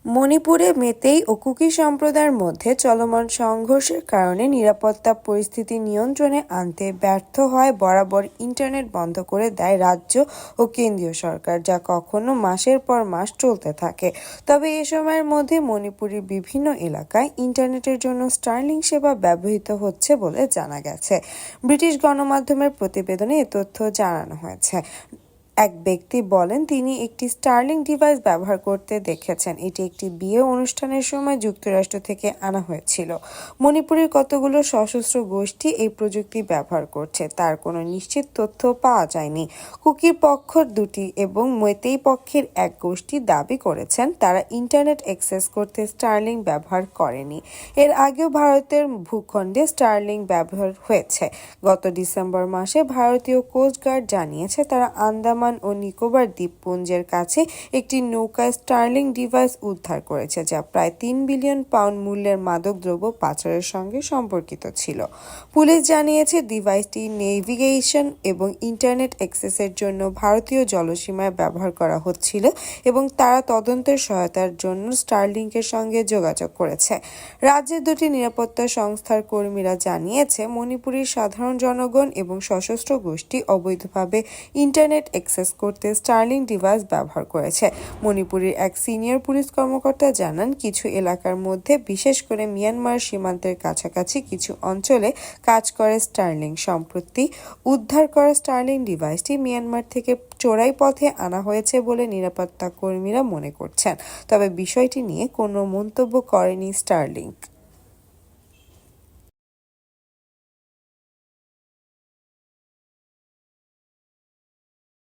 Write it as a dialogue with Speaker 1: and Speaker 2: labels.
Speaker 1: মণিপুরে মেতেই ও কুকি সম্প্রদায়ের মধ্যে চলমান সংঘর্ষের কারণে নিরাপত্তা পরিস্থিতি নিয়ন্ত্রণে আনতে ব্যর্থ হয় বরাবর ইন্টারনেট বন্ধ করে দেয় রাজ্য ও কেন্দ্রীয় সরকার, যা কখনো মাসের পর মাস চলতে থাকে। তবে এ সময়ের মধ্যে মণিপুরের বিভিন্ন এলাকায় ইন্টারনেটের জন্য স্টারলিংক সেবা ব্যবহৃত হচ্ছে বলে জানা গেছে। ব্রিটিশ গণমাধ্যমের প্রতিবেদনে এ তথ্য জানানো হয়েছে। এক ব্যক্তি বলেন, তিনি একটি স্টারলিংক ডিভাইস ব্যবহার করতে দেখেছেন। এটি একটি বিয়ে অনুষ্ঠানের সময় যুক্তরাষ্ট্র থেকে আনা হয়েছিল। মণিপুরের কতগুলো সশস্ত্র গোষ্ঠী এই প্রযুক্তি ব্যবহার করছে তার কোনো নিশ্চিত তথ্য পাওয়া যায়নি। কুকির পক্ষ দুটি এবং মেতেই পক্ষের এক গোষ্ঠী দাবি করেছেন তারা ইন্টারনেট অ্যাক্সেস করতে স্টারলিংক ব্যবহার করেনি। এর আগেও ভারতের ভূখণ্ডে স্টারলিংক ব্যবহার হয়েছে। গত ডিসেম্বর মাসে ভারতীয় কোস্টগার্ড জানিয়েছে তারা আন্দামান ও নিকোবর দ্বীপপুঞ্জের কাছে একটি নৌকায় স্টারলিংক ডিভাইস উদ্ধার করেছে, যা প্রায় ৩ বিলিয়ন পাউন্ড মূল্যের মাদকদ্রব্য পাচারের সঙ্গে সম্পর্কিত ছিল। পুলিশ জানিয়েছে ডিভাইসটি নেভিগেশন এবং ইন্টারনেট অ্যাক্সেসের জন্য ভারতীয় জলসীমায় ব্যবহার করা হচ্ছিল এবং তারা তদন্তের সহায়তার জন্য স্টারলিংকের সঙ্গে যোগাযোগ করেছে। রাজ্যের দুটি নিরাপত্তা সংস্থার কর্মীরা জানিয়েছে মণিপুরের সাধারণ জনগণ এবং সশস্ত্র গোষ্ঠী অবৈধভাবে ইন্টারনেট অ্যাক্সেস করতে স্টারলিংক ডিভাইস ব্যবহার করেছে। মণিপুরের এক সিনিয়র পুলিশ কর্মকর্তা জানান, কিছু এলাকার মধ্যে, বিশেষ করে মিয়ানমার সীমান্তের কাছাকাছি কিছু অঞ্চলে কাজ করে স্টারলিংক। সম্প্রতি উদ্ধার করা স্টারলিংক ডিভাইসটি মিয়ানমার থেকে চোরাই পথে আনা হয়েছে বলে নিরাপত্তা কর্মীরা মনে করছেন। তবে বিষয়টি নিয়ে কোনো মন্তব্য করেনি স্টারলিংক।